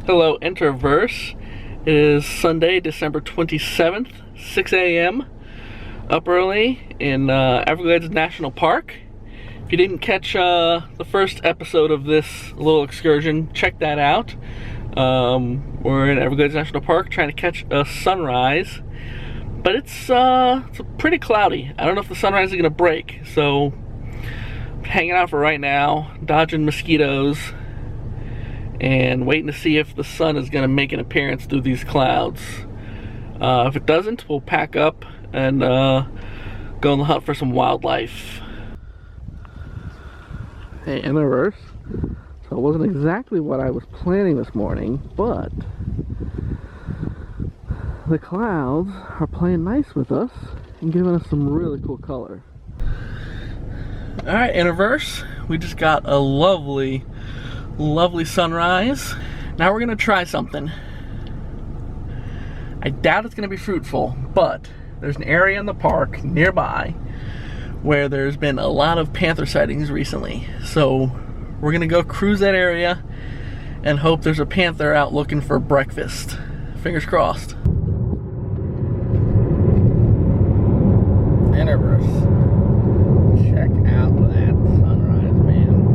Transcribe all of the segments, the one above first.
Hello, Interverse. It is Sunday, December 27th, 6 a.m. Up early in Everglades National Park. If you didn't catch the first episode of this little excursion, check that out. We're in Everglades National Park trying to catch a sunrise, but it's pretty cloudy. I don't know if the sunrise is going to break, so hanging out for right now, dodging mosquitoes, and waiting to see if the sun is going to make an appearance through these clouds. If it doesn't, we'll pack up and go on the hunt for some wildlife. Hey, Interverse. So it wasn't exactly what I was planning this morning, but the clouds are playing nice with us and giving us some really cool color. Alright, Interverse. We just got a lovely sunrise. Now we're gonna try something. I doubt it's gonna be fruitful, but there's an area in the park nearby where there's been a lot of panther sightings recently. So we're gonna go cruise that area and hope there's a panther out looking for breakfast. Fingers crossed. Interverse. Check out that sunrise, man.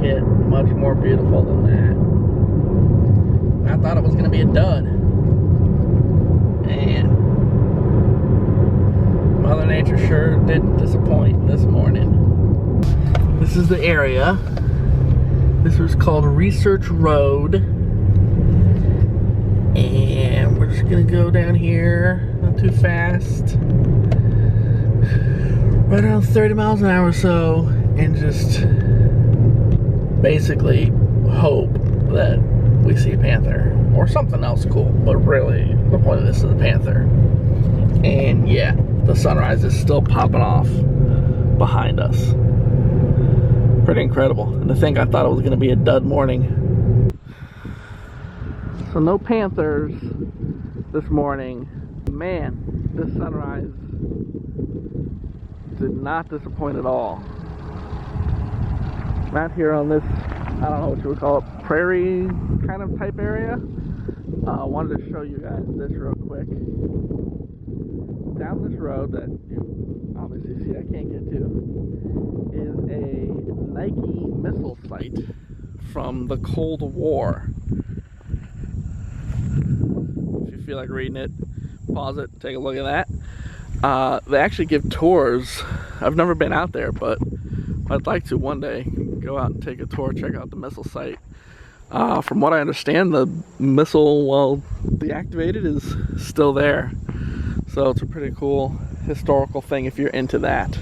Get much more beautiful than that. I thought it was going to be a dud, and Mother Nature sure didn't disappoint this morning. This is the area. This was called Research Road, and we're just going to go down here, not too fast, right around 30 miles an hour or so, and just basically hope that we see a panther or something else cool, but really the point of this is a panther. And yeah, the sunrise is still popping off behind us. Pretty incredible. And to think I thought it was going to be a dud morning. So no panthers this morning. Man, this sunrise did not disappoint at all. Out here on this, I don't know what you would call it, prairie kind of type area. I wanted to show you guys this real quick. Down this road that you obviously see I can't get to is a Nike missile site from the Cold War. If you feel like reading it, pause it, take a look at that. They actually give tours. I've never been out there, but I'd like to one day go out and take a tour, check out the missile site. From what I understand, the missile, while deactivated, is still there. So it's a pretty cool historical thing if you're into that.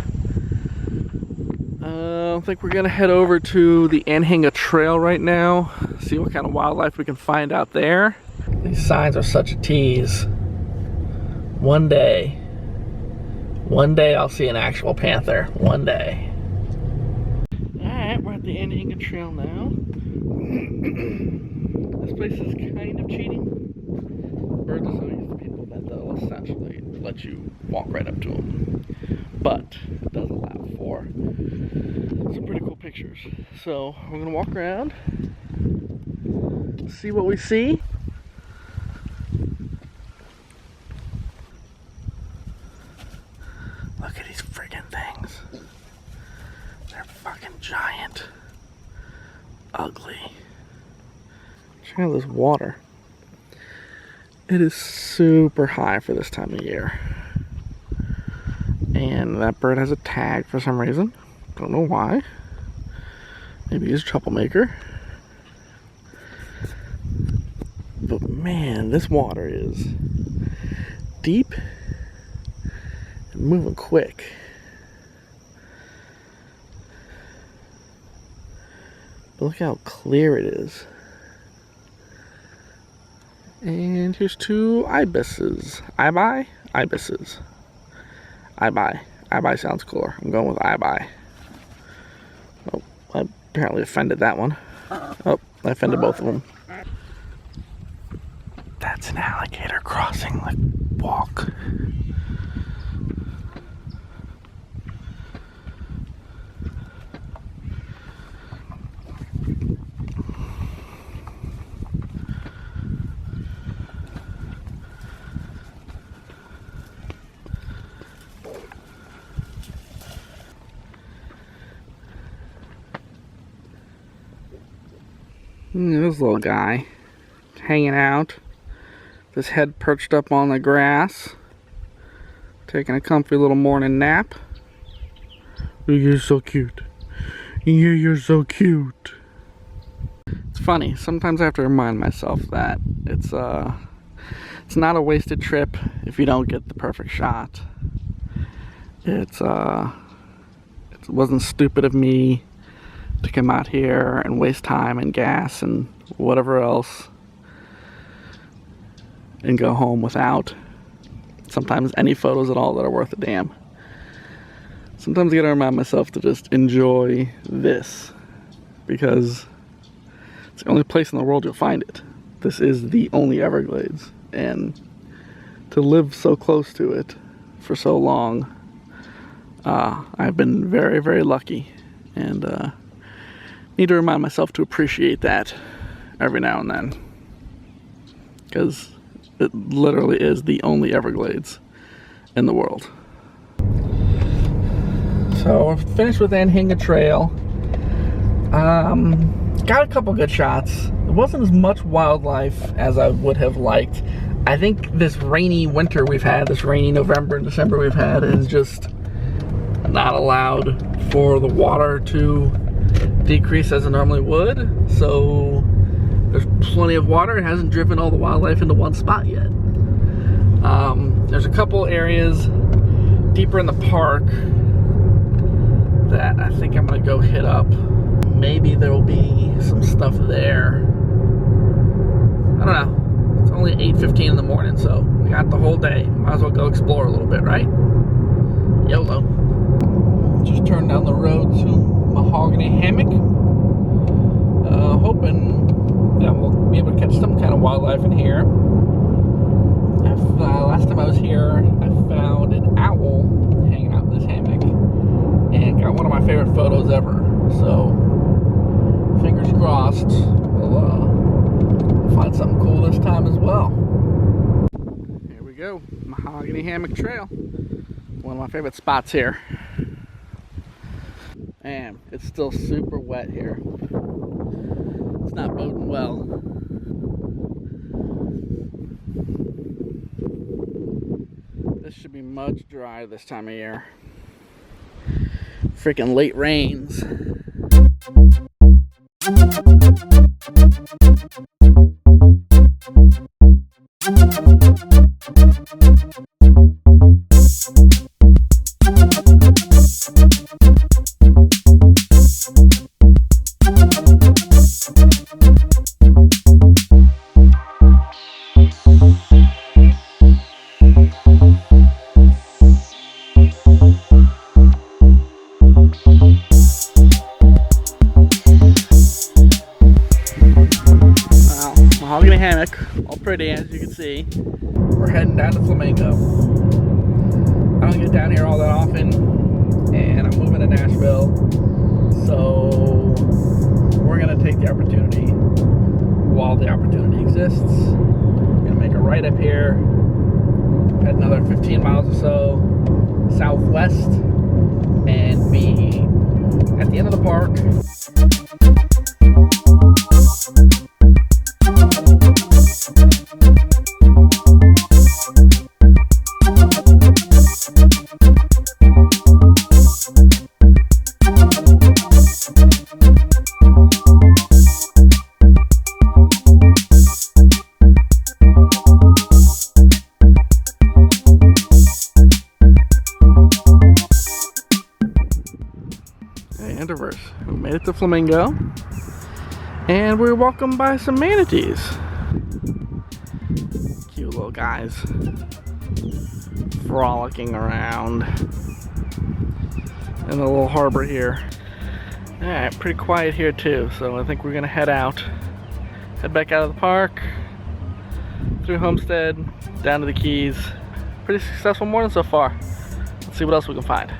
I think we're gonna head over to the Anhinga Trail right now, see what kind of wildlife we can find out there. These signs are such a tease. One day I'll see an actual panther. One day. Alright, we're at the Anhinga Trail now. This place is kind of cheating. Birds are so used to people that they'll essentially let you walk right up to them. But it does allow for some pretty cool pictures. So we're going to walk around, see what we see. Look at these friggin' things. They're fucking giant. Ugly. Check out this water. It is super high for this time of year. And that bird has a tag for some reason. Don't know why. Maybe he's a troublemaker. But man, this water is deep and moving quick. But look how clear it is. And here's two ibises. Ibises. Ibi sounds cooler. I'm going with ibi. Oh, I apparently offended that one. Oh, I offended both of them. That's an alligator crossing the walk. This little guy hanging out, his head perched up on the grass, taking a comfy little morning nap. You're so cute. You're so cute. It's funny, sometimes I have to remind myself that it's not a wasted trip if you don't get the perfect shot. It wasn't stupid of me to come out here and waste time and gas and whatever else and go home without sometimes any photos at all that are worth a damn. Sometimes I gotta remind myself to just enjoy this, because it's the only place in the world you'll find it. This is the only Everglades, and to live so close to it for so long, I've been very, very lucky, and need to remind myself to appreciate that every now and then, because it literally is the only Everglades in the world. So we're finished with Anhinga Trail. Got a couple good shots. There wasn't as much wildlife as I would have liked. I think this rainy winter we've had, this rainy November and December we've had, is just not allowed for the water to decrease as it normally would. So there's plenty of water. It hasn't driven all the wildlife into one spot yet. There's a couple areas deeper in the park that I think I'm gonna go hit up. Maybe there will be some stuff there. I don't know. It's only 8:15 in the morning, so we got the whole day. Might as well go explore a little bit, right? YOLO. Just turned down the road to Mahogany Hammock. Hoping that we'll be able to catch some kind of wildlife in here. Last time I was here, I found an owl hanging out in this hammock and got one of my favorite photos ever. So, fingers crossed, we'll find something cool this time as well. Here we go, Mahogany Hammock Trail. One of my favorite spots here. Man, it's still super wet here. It's not boding well. This should be much drier this time of year. Freaking late rains. Mahogany Hammock, all pretty as you can see. We're heading down to Flamingo. I don't get down here all that often, and I'm moving to Nashville, so we're gonna take the opportunity while the opportunity exists. Gonna make a right up here, head another 15 miles or so southwest, and be at the end of the park. We made it to Flamingo, and we're welcomed by some manatees. Cute little guys frolicking around in the little harbor here. Alright, pretty quiet here too, so I think we're gonna head out. Head back out of the park, through Homestead, down to the Keys. Pretty successful morning so far. Let's see what else we can find.